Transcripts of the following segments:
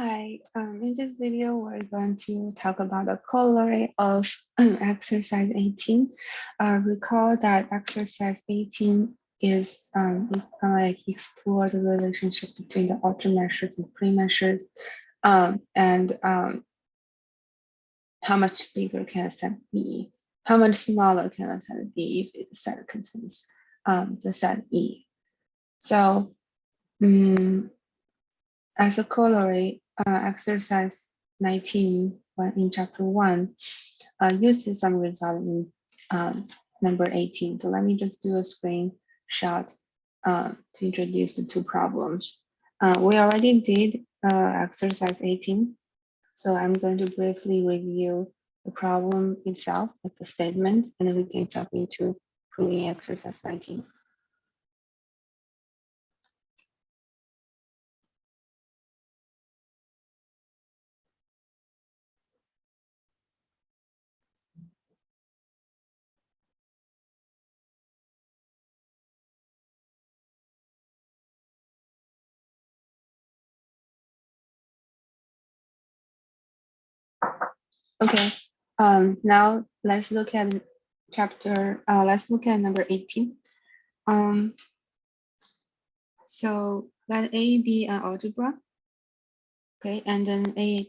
Hi, in this video, we're going to talk about the corollary of exercise 18. Recall that exercise 18 is kind of like explore the relationship between the outer measures and pre-measures, and how much bigger can a set be? How much smaller can a set be if the set contains the set E? So, as a corollary, exercise 19 in chapter 1 uses some result in number 18. So let me just do a screenshot to introduce the two problems. We already did exercise 18. So I'm going to briefly review the problem itself with the statement, and then we can jump into proving exercise 19. Okay, now let's look at let's look at number 18. So let A be an algebra, okay, and then A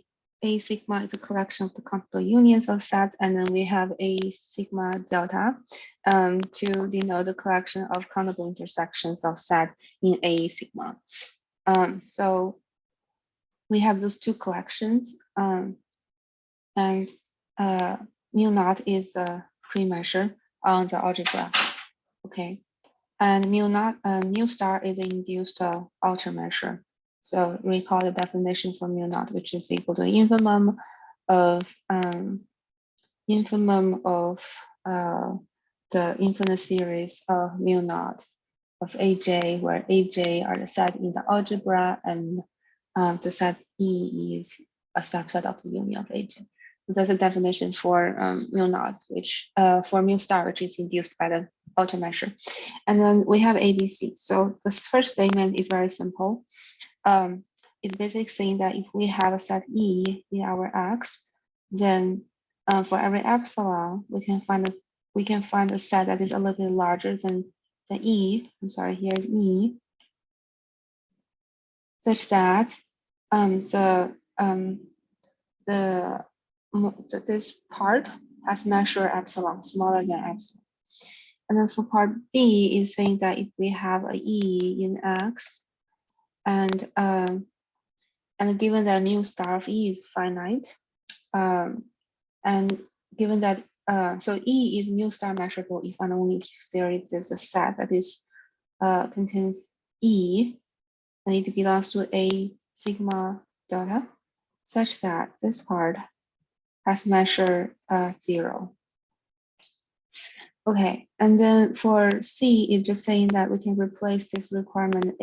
sigma is a collection of the countable unions of sets, and then we have A sigma delta to denote the collection of countable intersections of set in A sigma. So we have those two collections, and mu naught is a pre-measure on the algebra, okay, and mu star is an induced outer measure. So recall the definition for mu naught, which is equal to infimum of the infinite series of mu naught of AJ, where AJ are the set in the algebra, and the set E is a subset of the union of AJ. So that's a definition for mu naught, which for mu star, which is induced by the outer measure. And then we have ABC. So this first statement is very simple. It's basically saying that if we have a set E in our X, then for every epsilon, we can find a set that is a little bit larger than the E. I'm sorry, here's E, such that this part has measure epsilon smaller than epsilon. And then for part B is saying that if we have a E in X, and given that mu star of E is finite, and given that so E is mu star measurable if and only if there exists a set that is contains E, and it belongs to A sigma delta, such that this part has measure 0. Okay, and then for C, it's just saying that we can replace this requirement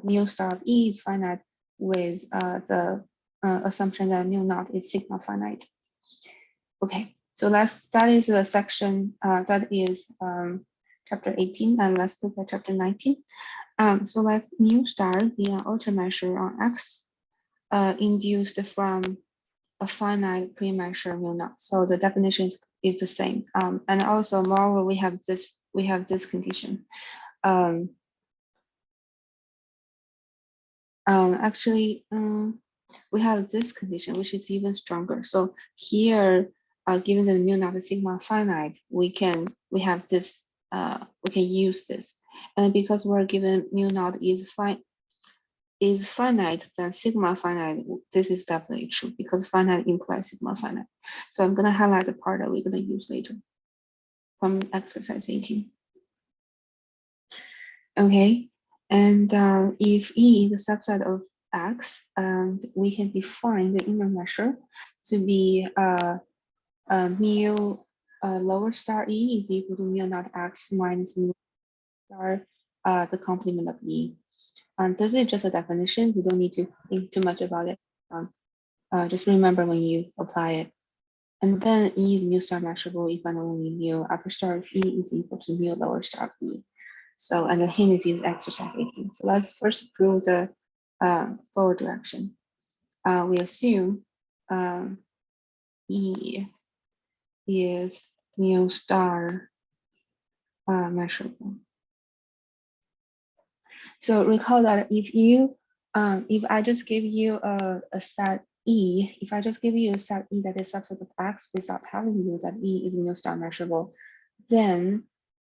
mu star of E is finite with the assumption that mu naught is sigma finite. Okay, so that is a section that is chapter 18, and let's look at chapter 19. So let mu star be an outer measure on X induced from a finite pre-measure mu naught. So the definition is the same. And also, moreover, we have this condition. Actually, we have this condition, which is even stronger. So here, given that mu naught is sigma finite, we can use this. And because we're given mu naught is finite, then sigma finite, this is definitely true because finite implies sigma finite. So I'm gonna highlight the part that we're gonna use later from exercise 18. Okay, and if E is a subset of X, we can define the inner measure to be mu lower star E is equal to mu naught X minus mu star the complement of E. This is just a definition. We don't need to think too much about it. Just remember when you apply it. And then E is mu star measurable if and only mu upper star of E is equal to mu lower star of E. So, and the hint is use exercise 18. So let's first prove the forward direction. we assume E is mu star measurable. So recall that if I just give you a set E, if I just give you a set E that is subset of X without telling you that E is mu star measurable, then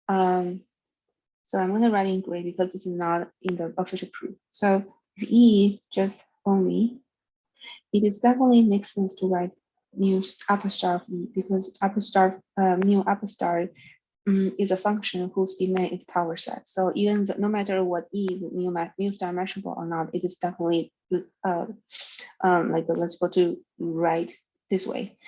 so I'm going to write in gray because this is not in the official proof. So if E just only, it is definitely makes sense to write mu upper star of E because upper star mu upper star is a function whose domain is power set. So even no matter what is mu star measurable or not, it is definitely like legible to write this way.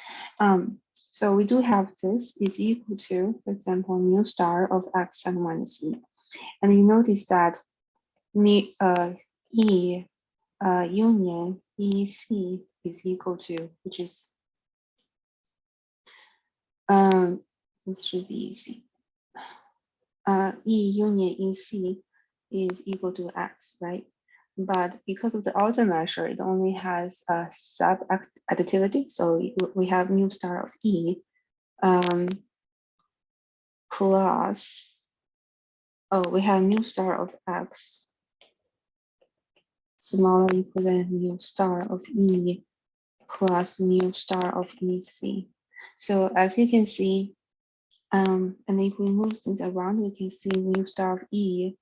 So we do have this is equal to, for example, mu star of x and minus e. And you notice that E union EC is equal to, which is this should be easy. E union EC is equal to X, right? But because of the outer measure, it only has a sub additivity. So we have mu star of E plus, we have mu star of X smaller equal than mu star of E plus mu star of EC. So as you can see, and if we move things around, we can see mu star of E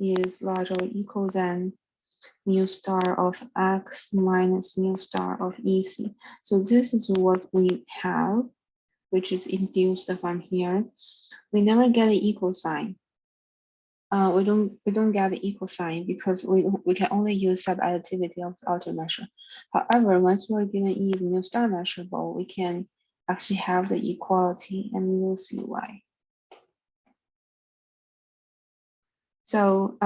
is larger or equal than mu star of X minus mu star of EC. So this is what we have, which is induced from here. We never get an equal sign. We don't get the equal sign because we can only use sub-additivity of the outer measure. However, once we're given E is mu star measurable, we can actually have the equality, and we will see why. So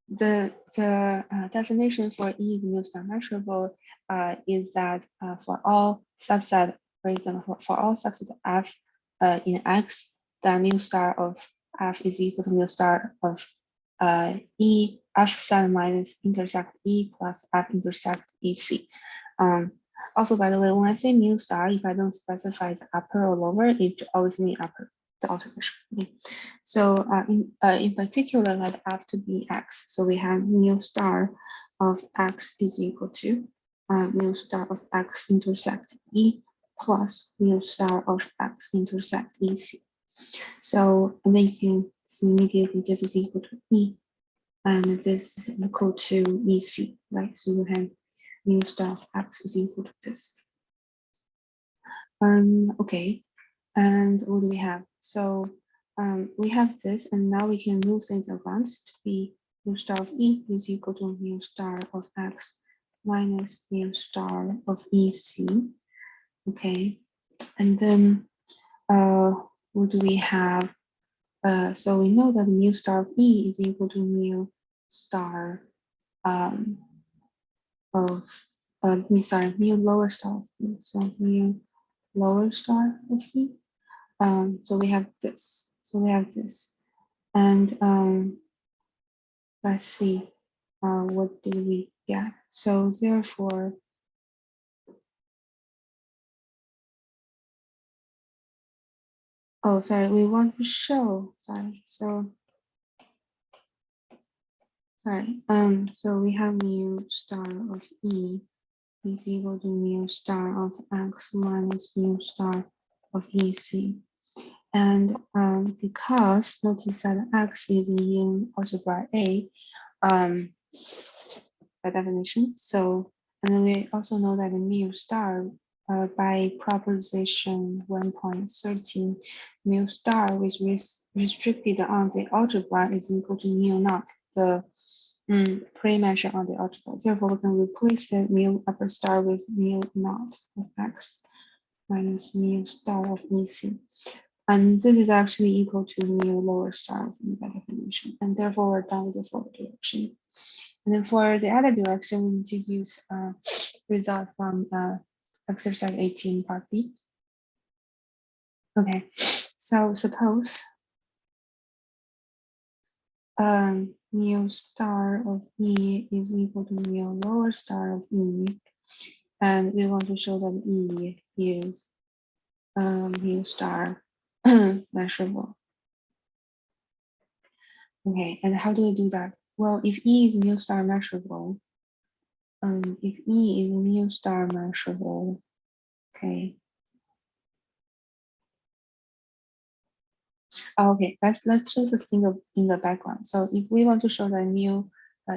the definition for E is mu star measurable is that for all subset, for example, for all subset F in X, the mu star of F is equal to mu star of E F set minus intersect E plus F intersect EC. Also, by the way, when I say mu star, if I don't specify the upper or lower, it always means upper, the outer measure. Okay. So in particular, let F to be X. So we have mu star of X is equal to mu star of X intersect E plus mu star of X intersect EC. So and then you can see immediately this is equal to E and this is equal to EC, right? So you have mu star of X is equal to this. Okay, and what do we have? So we have this, and now we can move things around to be mu star of E is equal to mu star of X minus mu star of EC. Okay, and then what do we have? So we know that mu star of E is equal to mu star mu lower star of E. So mu lower star of E. So we have this. So we have this. And let's see, what did we get? So therefore, oh, sorry, we want to show, sorry. So we have mu star of E is equal to mu star of X minus mu star of EC. And because notice that X is in algebra A, by definition. So, and then we also know that mu star by proposition 1.13, mu star which is restricted on the algebra is equal to mu naught, the pre-measure on the algebra. Therefore, we can replace the mu upper star with mu naught of X minus mu star of EC. And this is actually equal to mu lower star of E by definition. And therefore, we're done with the forward direction. And then for the other direction, we need to use result from exercise 18 part B. Okay, so suppose mu star of E is equal to mu lower star of E. and we want to show that E is mu star measurable. Okay, and how do we do that? Well, if E is mu star measurable, if E is mu star measurable, okay. Okay, let's just think of in the background. So if we want to show that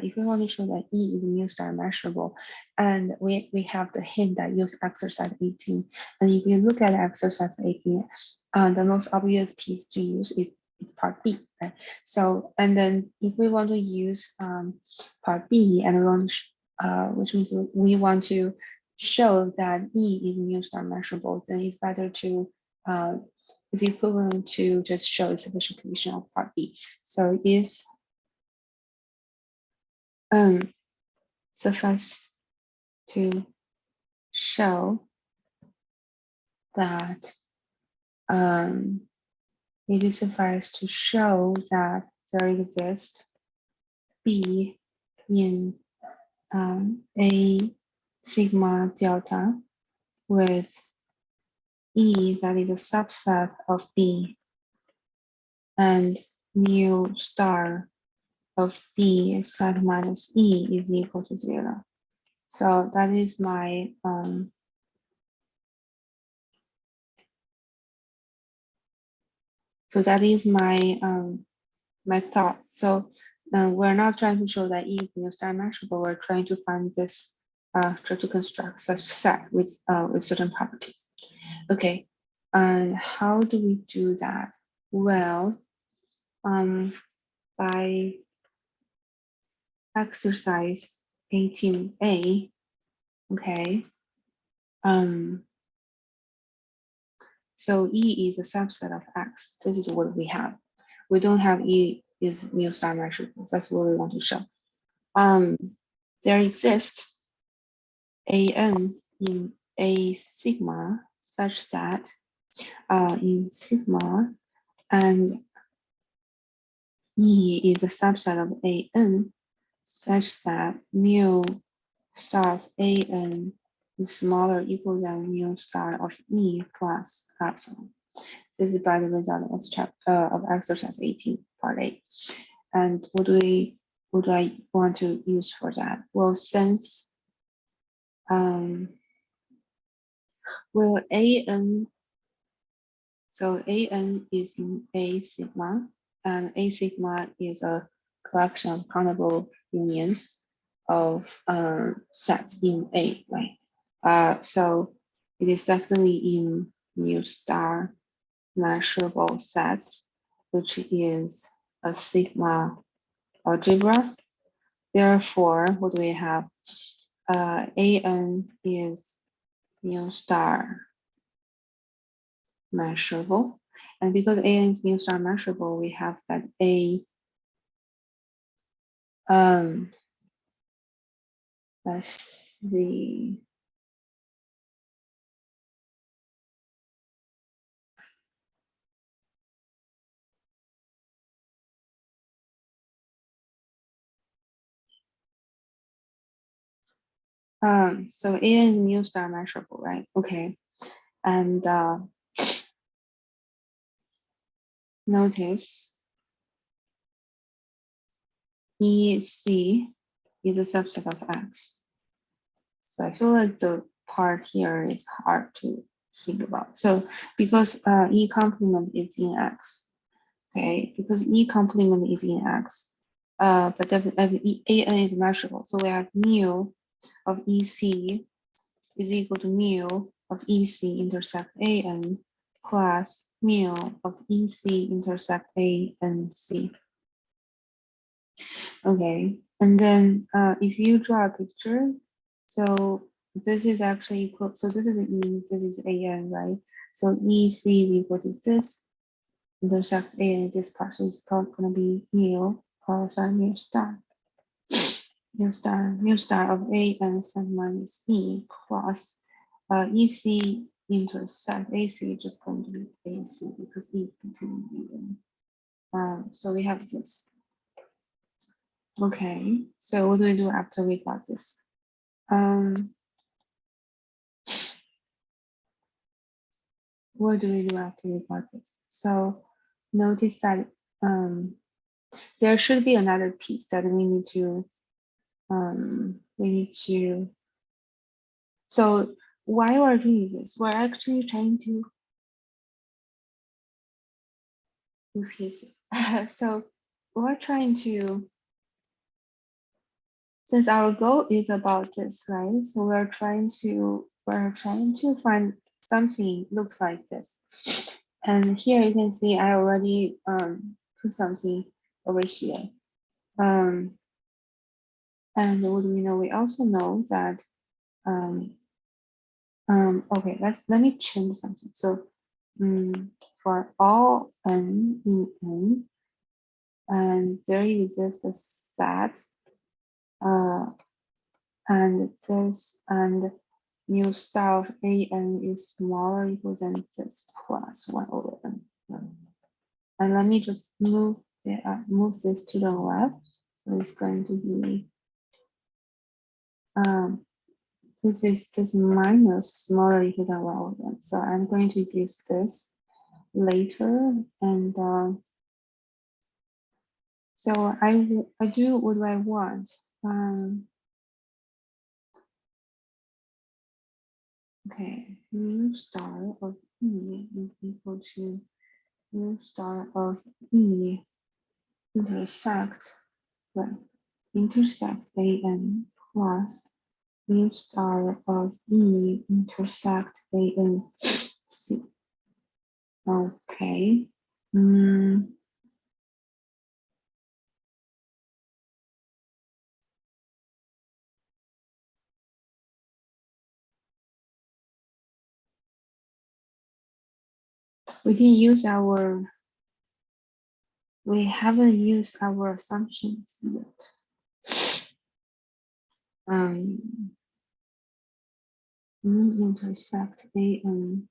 if we want to show that E is mu star measurable, and we have the hint that use exercise 18, and if you look at exercise 18, the most obvious piece to use is part B, right? So and then if we want to use part B and we want to which means we want to show that E is mu star measurable, then it's better to is equivalent to just show a sufficient condition of part B. So is suffice to show that it is suffice to show that there exists B in a sigma delta with E that is a subset of B and mu star of B set minus E is equal to 0. So that is my my thought. So we're not trying to show that E is mu star measurable. We're trying to find this try to construct such set with certain properties. Okay, and how do we do that? Well, by exercise 18A, okay. So E is a subset of X. This is what we have. We don't have E is mu star measurable. That's what we want to show. There exists an in a sigma such that in sigma and E is a subset of an such that mu star of an is smaller or equal than mu star of E plus epsilon. This is by the result of exercise 18, part A. And what do I want to use for that? Well, since well so an is in A sigma, and A sigma is a collection of countable unions of sets in A, right? So it is definitely in mu star measurable sets, which is a sigma algebra. Therefore, what do we have? An is mu star measurable. And because an is mu star measurable, we have that A, let's see. So A is mu star measurable, right? Okay. And notice EC is a subset of X. So I feel like the part here is hard to think about. So because E complement is in X, okay, because E complement is in X, but as AN is measurable, so we have mu of EC is equal to mu of EC intersect AN plus mu of EC intersect ANC. Okay, and then if you draw a picture, so this is actually equal, so this is E, this is AN, right? So EC is equal to this, intersect AN, this part, so it's going to be mu, sorry, mu star. Mu star of AN set minus E plus EC intersect AC is just going to be AC because E is continuing EN. So we have this. Okay, so what do we do after we got this? What do we do after we got this? So notice that there should be another piece that we need to, so why we're doing this? We're actually trying to, excuse me. So we're trying to, since our goal is about this, right? So we're trying to find something looks like this. And here you can see I already put something over here. And what do we know? We also know that okay, let me change something. So for all n in n, and there is this set and this and mu star of an is smaller or equal than this plus 1 over n. And let me just move this to the left. So it's going to be this minus smaller or equal than 1 over n. So I'm going to use this later, and so I do what do I want. Okay, mu star of e is equal to mu star of e intersect an plus mu star of e intersect an c. Okay. We haven't used our assumptions yet. Intersect an.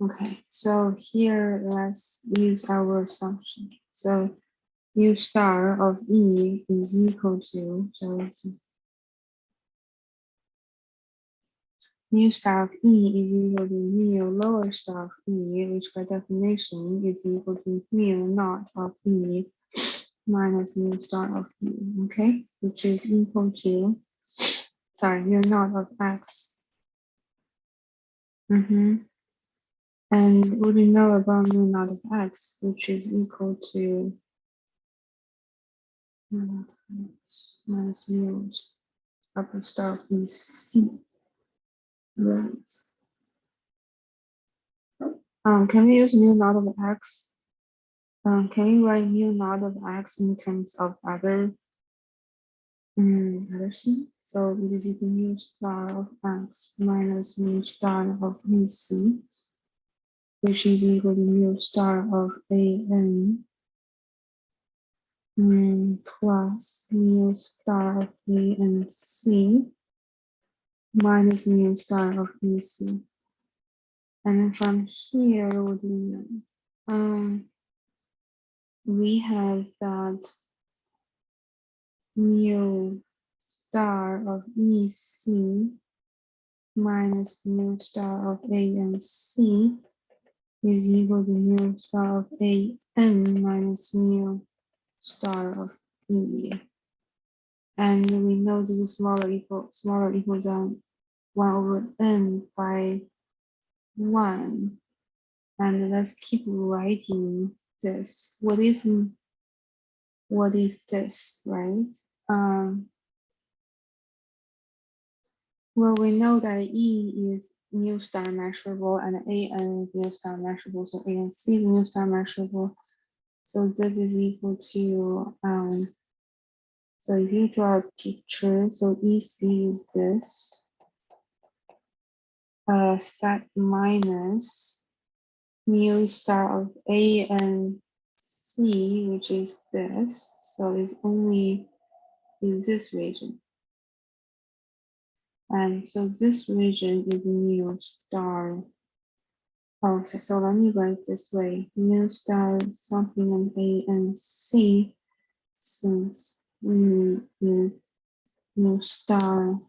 Okay, so here let's use our assumption. So mu star of e is equal to, so it's mu star of e is equal to mu lower star of e, which by definition is equal to mu naught of e minus mu star of e, okay, which is equal to, sorry, mu naught of x. And what do we know about mu naught of x, which is equal to minus mu upper star of e c. Right. Can we use mu naught of x? Can we write mu naught of x in terms of other c? So it is equal to mu star of x minus mu star of c, which is equal to mu star of an plus mu star of an c minus mu star of ec. And then from here, what do we know? We have that mu star of ec minus mu star of ANC is equal to mu star of an minus mu star of e. And we know this is smaller equal than 1 over n by 1. And let's keep writing this. What is this, right? Well, we know that E is mu star measurable and AN is mu star measurable, so ANC is mu star measurable. So this is equal to, so if you draw a picture, so EC is this, set minus mu star of ANC, which is this, so it's only is this region. And so this region is mu star. Oh, so let me write this way. Mu star something in A and C, since mu star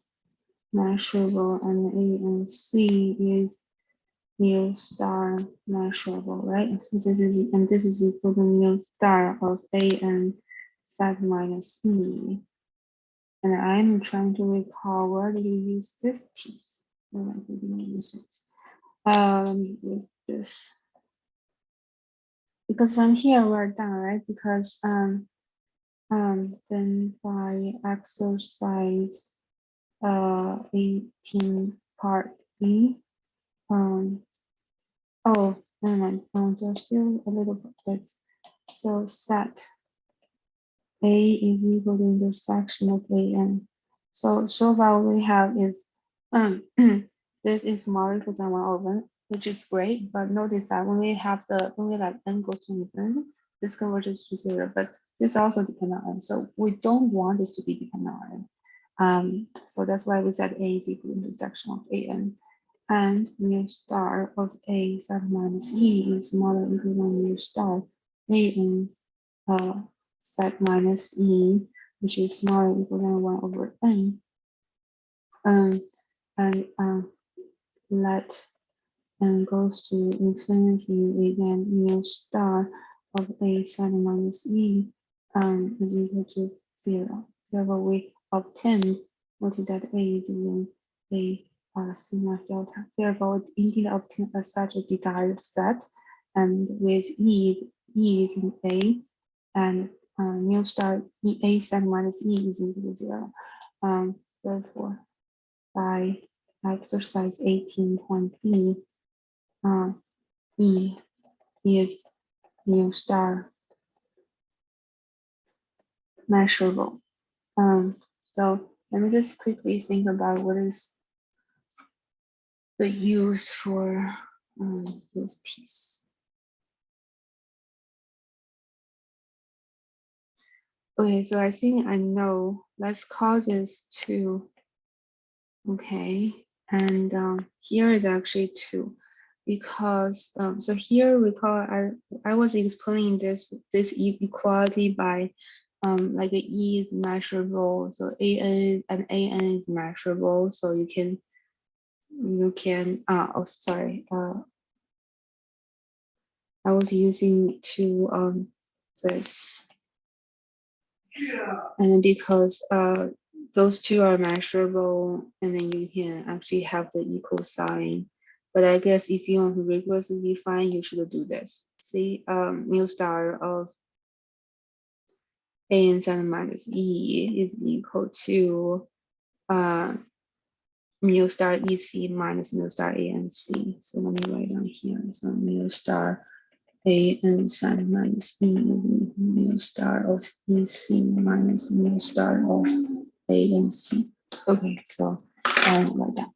measurable, and A and C is mu star measurable, right? So this is equal to mu star of A and sat minus E. And I'm trying to recall where did we use this piece? Where did we use it? Let me use this. Because from here we're done, right? Because then by exercise 18 part B, oh, never mind. There's still a little bit. So set A is equal to intersection of A and. So far what we have is this is smaller than 1/n, which is great. But notice that when we let n goes to infinity, this converges to 0. But this also depends on n. So we don't want this to be dependent on n. So that's why we said A is equal to intersection of A and mu star of A sub minus E is smaller equal than mu star A n set minus E, which is smaller equal than 1/n. And let n goes to infinity, again mu star of A set minus E is equal to 0. Therefore, we obtained what is that A is in a sigma delta. Therefore, we indeed obtain such a desired set, and with E is in A, and mu star A set minus E is equal to 0. Therefore, by exercise 18.b, E is mu star measurable. So let me just quickly think about what is the use for this piece. Okay, so I think I know. Let's call this 2. Okay, and here is actually 2, because so here recall I was explaining this equality by like a E is measurable, so AN and AN is measurable, so you can oh sorry, I was using this, and because those two are measurable, and then you can actually have the equal sign. But I guess if you want to rigorously define, you should do this. See, mu star of A and sin minus E is equal to mu star EC minus mu star ANC. So let me write down here. So mu star A and sin minus E mu star of EC minus mu star of A and C. Okay, so like that.